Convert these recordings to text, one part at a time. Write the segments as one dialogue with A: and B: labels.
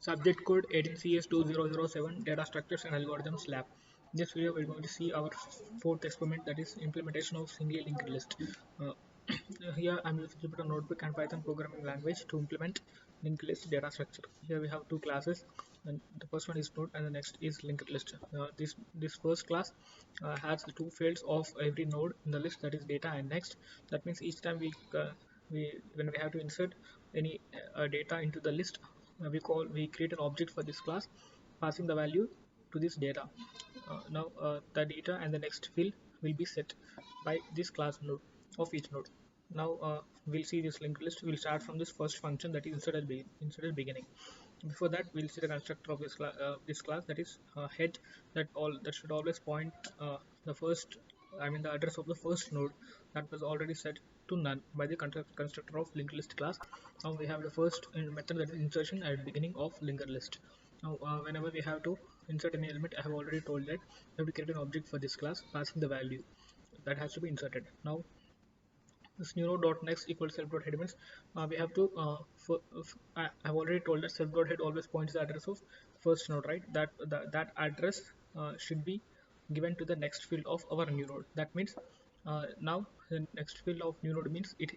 A: Subject code 18CS2007 Data Structures and Algorithms Lab. In this video, we're going to see our fourth experiment, that is implementation of singly linked list. Uh, Here I'm using Jupyter Notebook and Python programming language to implement linked list data structure. Here we have two classes, and the first one is node and the next is linked list. This first class has the two fields of every node in the list, that is data and next. That means each time we when we have to insert any data into the list, we create an object for this class, passing the value to this data. Now the data and the next field will be set by this class node of each node. Now we'll see this linked list. We'll start from this first function, that is insert at beginning. Before that, we'll see the constructor of this class, that is head, that should always point the first the address of the first node that was already set to none by the constructor of linked list class. Now we have the first method, that is insertion at beginning of linked list. Now whenever we have to insert any element, I have already told that we have to create an object for this class passing the value that has to be inserted. Now this new node dot next equals self dot head means we have to I have already told that self dot head always points the address of first node, right? That address should be given to the next field of our new node. That means now the next field of new node means it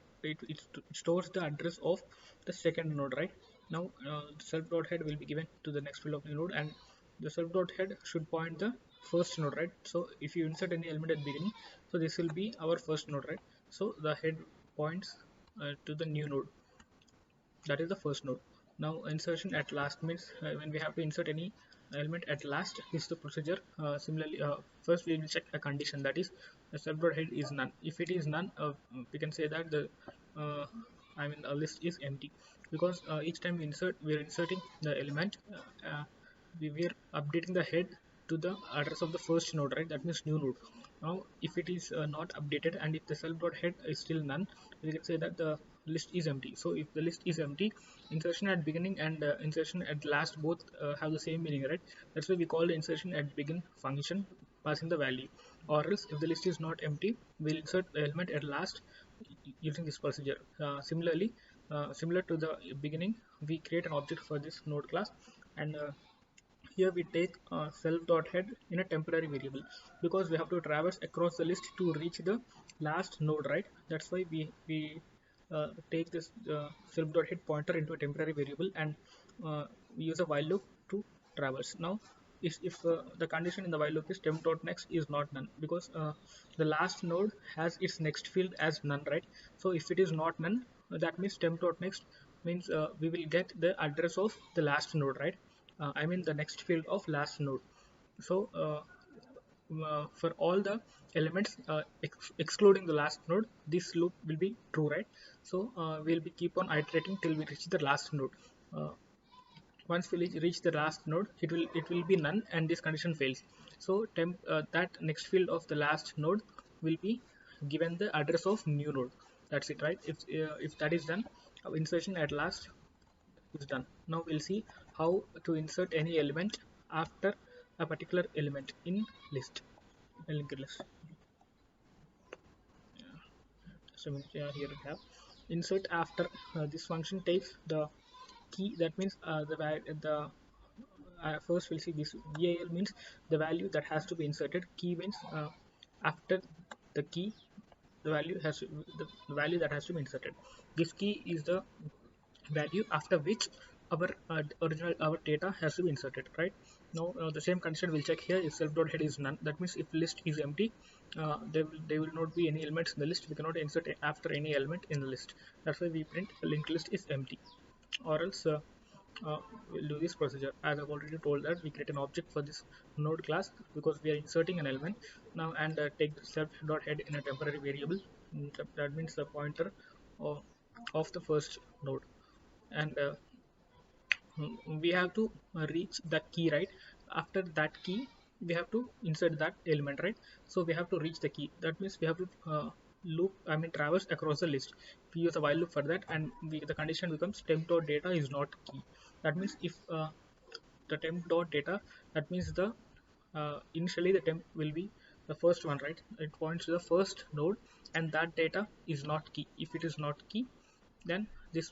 A: stores the address of the second node, right? Now self dot head will be given to the next field of new node, and the self dot head should point the first node, right? So if you insert any element at the beginning, so this will be our first node, right? So the head points to the new node, that is the first node. Now insertion at last means when we have to insert any element at last, is the procedure. Similarly, first we will check a condition, that is the self-dot head is none. If it is none, we can say that the a list is empty, because each time we are inserting the element, we are updating the head to the address of the first node, right? That means new node. Now if it is not updated, and if the self dot head is still none, we can say that the list is empty. So if the list is empty, insertion at beginning and insertion at last both have the same meaning, right? That's why we call the insertion at begin function passing the value. Or else if the list is not empty, we'll insert the element at last using this procedure. Similar to the beginning, we create an object for this node class, and here we take self.head in a temporary variable, because we have to traverse across the list to reach the last node, right? That's why we take this self.head pointer into a temporary variable, and we use a while loop to traverse. Now if the condition in the while loop is temp.next is not none, because the last node has its next field as none, right? So if it is not none, that means temp.next means we will get the address of the last node, right? The next field of last node. So for all the elements excluding the last node, this loop will be true, right? So we'll be keep on iterating till we reach the last node. uh, Once we reach the last node, it will be none, and this condition fails. So that next field of the last node will be given the address of new node. That's it, right? If that is done, our insertion at last is done. Now we'll see how to insert any element after a particular element in list, a linked list. So here we have insert after. This function takes the key. That means the first we'll see this val means the value that has to be inserted. Key means after the key, the value that has to be inserted. This key is the value after which our data has to be inserted, right? Now the same condition we'll check here. If self dot head is none, that means if list is empty, there will not be any elements in the list. We cannot insert after any element in the list. That's why we print linked list is empty. Or else we'll do this procedure. As I've already told that we create an object for this node class, because we are inserting an element now, and take the self dot head in a temporary variable. That means the pointer of, of the first node, and we have to reach the key, right? After that key, we have to insert that element, right? So we have to reach the key. That means we have to traverse across the list. We use a while loop for that, and the condition becomes temp dot data is not key. That means if the temp dot data, that means the initially the temp will be the first one, right? It points to the first node, and that data is not key. If it is not key, then this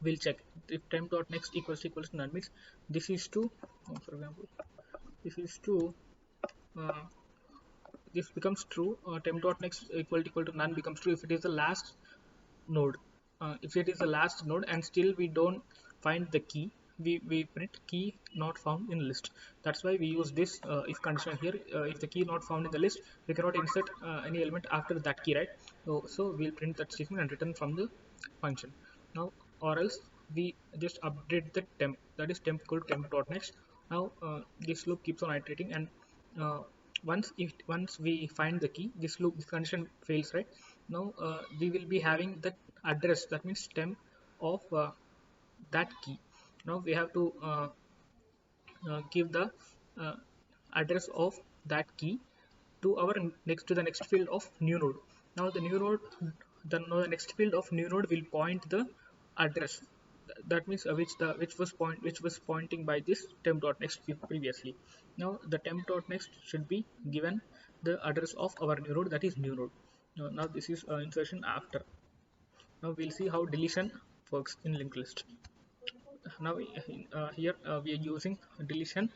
A: we'll check if temp.next equals to none, means this is to, for example, this is to, uh, this becomes true. Temp.next equal to none becomes true if it is the last node. If it is the last node and still we don't find the key, we print key not found in list. That's why we use this if condition here. If the key not found in the list, we cannot insert any element after that key, right? So we'll print that statement and return from the function. Now, or else we just update the temp, that is temp equal to temp.next. Now this loop keeps on iterating, and uh, once we find the key, this condition fails, right? Now we will be having the address, that means temp of that key. Now we have to give the uh, address of that key to our next, to the next field of new node. Now the new node, the next field of new node will point the address. That means which was pointing by this temp.next previously. Now the temp.next should be given the address of our new node, that is new node. Now this is insertion after. Now we'll see how deletion works in linked list. Now here we are using deletion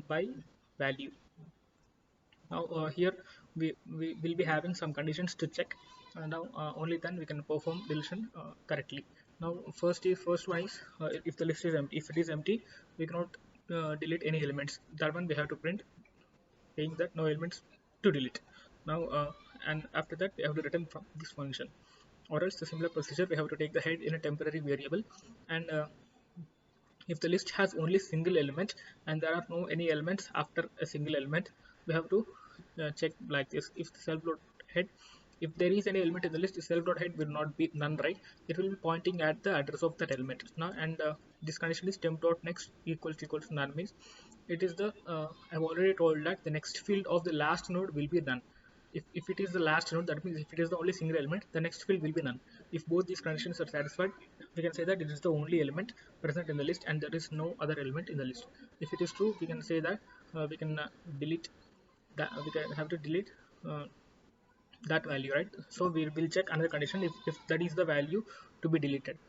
A: by value. Now here we will be having some conditions to check, and now only then we can perform deletion correctly. Now first one is if the list is empty. If it is empty, we cannot delete any elements. That one we have to print saying that no elements to delete. Now and after that we have to return from this function, or else the similar procedure we have to take the head in a temporary variable, and if the list has only single element and there are no any elements after a single element, we have to check like this. If the self dot head, if there is any element in the list, self dot head will not be none, right? It will be pointing at the address of that element. Now, and this condition is temp dot next equals to none, means it is the I've already told that the next field of the last node will be none. If it is the last node, that means if it is the only single element, the next field will be none. If both these conditions are satisfied, we can say that it is the only element present in the list and there is no other element in the list. If it is true, we can say that we can delete that, we can have to delete that value, right? So we will check another condition if that is the value to be deleted.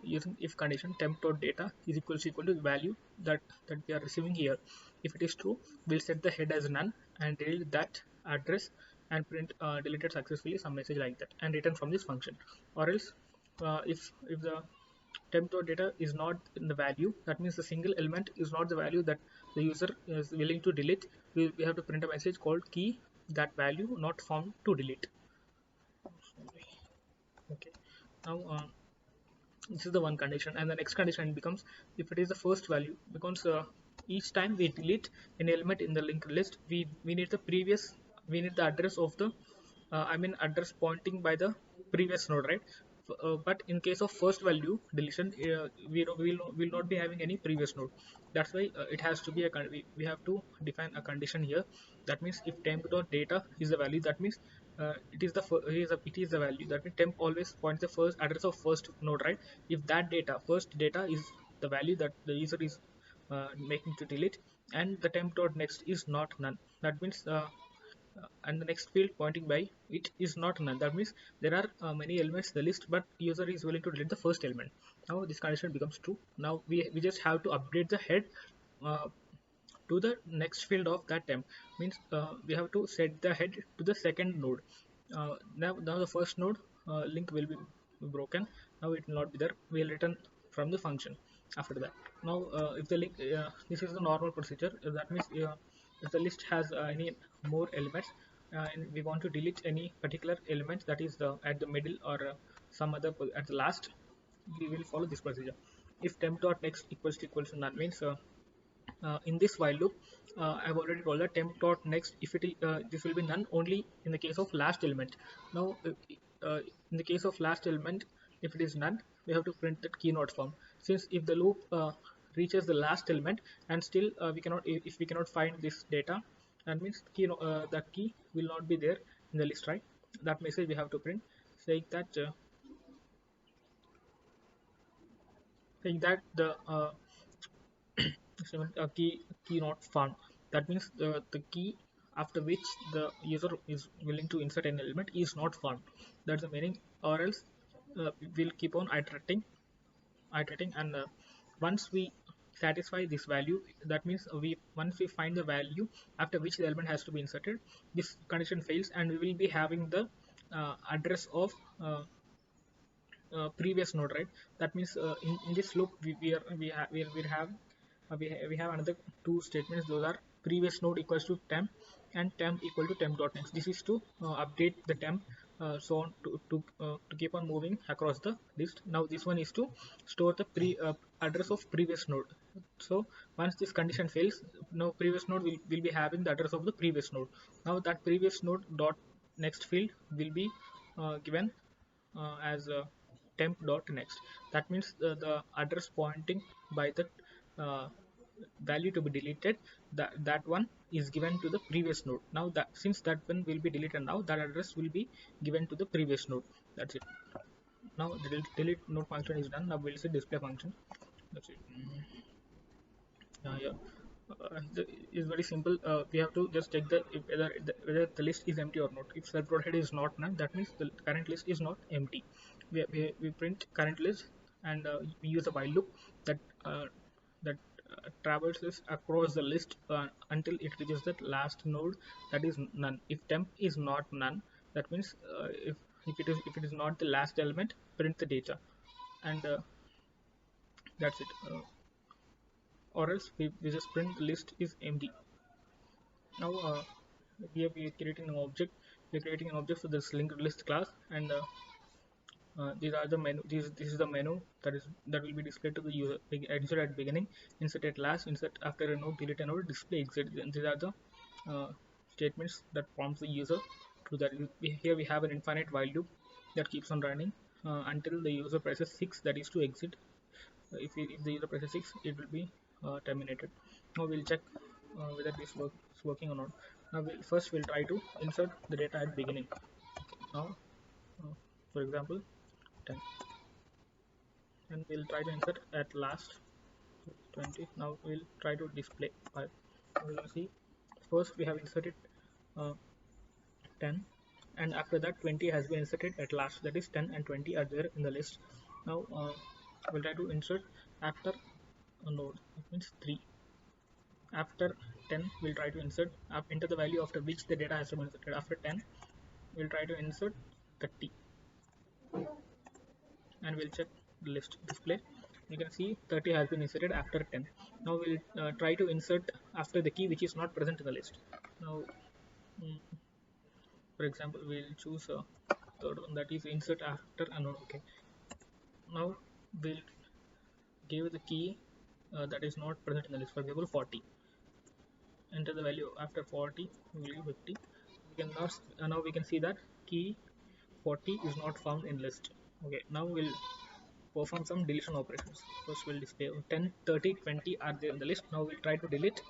A: Using if condition, temp dot data is equal to the value that we are receiving here. If it is true, we'll set the head as none and delete that address and print deleted successfully, some message like that, and return from this function. Or else if the temp dot data is not in the value, that means the single element is not the value that the user is willing to delete, we have to print a message called key that value not found to delete. Okay, now this is the one condition, and the next condition becomes if it is the first value, because each time we delete an element in the linked list, we need the previous, we need the address of the I mean address pointing by the previous node, right? But in case of first value deletion, will not be having any previous node. That's why it has to be a we have to define a condition here. That means if temp dot data is the value, that means it is the it is the value, that means temp always points the first address of first node, right? If that data, first data, is the value that the user is making to delete, and the temp dot next is not none, that means and the next field pointing by it is not none, that means there are many elements in the list but user is willing to delete the first element. Now this condition becomes true. Now we just have to update the head uh, to the next field of that temp, means we have to set the head to the second node. Now the first node link will be broken. Now it will not be there, we will return from the function after that. Now if the link this is the normal procedure, that means if the list has any more elements and we want to delete any particular element that is at the middle or some other at the last, we will follow this procedure. If temp dot next equals to none, means in this while loop, I've already told that temp dot next, if it this will be none only in the case of last element. Now in the case of last element, if it is none, we have to print that key not found. Since if the loop reaches the last element and still we cannot, if we cannot find this data, that means key that key will not be there in the list, right? That message we have to print saying that the key not found. That means the key after which the user is willing to insert an element is not found. That's the meaning. Or else we'll keep on iterating iterating, and once we satisfy this value, that means once we find the value after which the element has to be inserted, this condition fails, and we will be having the address of previous node, right? That means in this loop we have another two statements. Those are previous node equals to temp and temp equal to temp dot next. This is to update the temp, so on, to keep on moving across the list. Now this one is to store the address of previous node. So once this condition fails, now previous node will be having the address of the previous node. Now that previous node dot next field will be given as temp dot next. That means the address pointing by the uh, value to be deleted, that one is given to the previous node. Now that since that one will be deleted, now that address will be given to the previous node. That's it. Now the delete node function is done. Now we'll see display function. That's it. Yeah. Is very simple. We have to just check whether the list is empty or not. If self-rotated is not none, that means the current list is not empty. We print current list, and we use a while loop that traverses across the list until it reaches that last node, that is none. If temp is not none, that means if it is not the last element, print the data, and that's it. Or else we just print the list is empty. Now here we are creating an object. We are creating an object for this linked list class, and these are the menu. This is the menu that will be displayed to the user. Insert at beginning, insert at last, insert after a node, delete a node, display exit. And these are the statements that prompts the user to that. Here we have an infinite while loop that keeps on running until the user presses 6, that is to exit. If the user presses 6, it will be terminated. Now we'll check whether this is working or not. Now we'll try to insert the data at beginning. Now for example 10, and we'll try to insert at last 20. Now we'll try to display 5. You can see first we have inserted 10, and after that 20 has been inserted at last, that is 10 and 20 are there in the list. Now we'll try to insert after a node, that means 3. After 10 we'll try to insert enter the value after which the data has to be inserted. After 10 we'll try to insert 30, and we'll check the list display. You can see 30 has been inserted after 10. Now we'll try to insert after the key which is not present in the list. Now for example we'll choose a third one, that is insert after a node. Okay, now we'll give the key that is not present in the list, for example 40. Enter the value after 40, we will give 50. We can now we can see that key 40 is not found in list. Okay, now we'll perform some deletion operations. First we'll display 10, 30, 20 are there in the list. Now we'll try to delete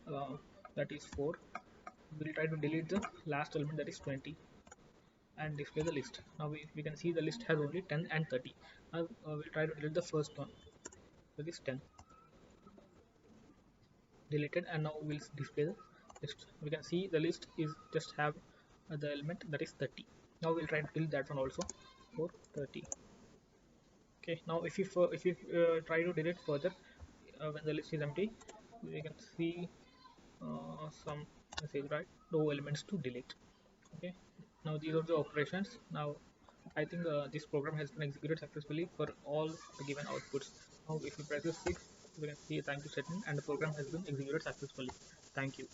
A: that is 4. We'll try to delete the last element, that is 20, and display the list. Now we can see the list has only 10 and 30. Now we'll try to delete the first one, that is 10, deleted, and now we'll display the list. We can see the list is just have the element, that is 30. Now we'll try to delete that one also for 30. Okay, now if you try to delete further when the list is empty, we can see some message, right? No elements to delete. Okay, now these are the operations. Now I think this program has been executed successfully for all the given outputs. Now if you press 6, we can see thank you setting, and the program has been executed successfully. Thank you.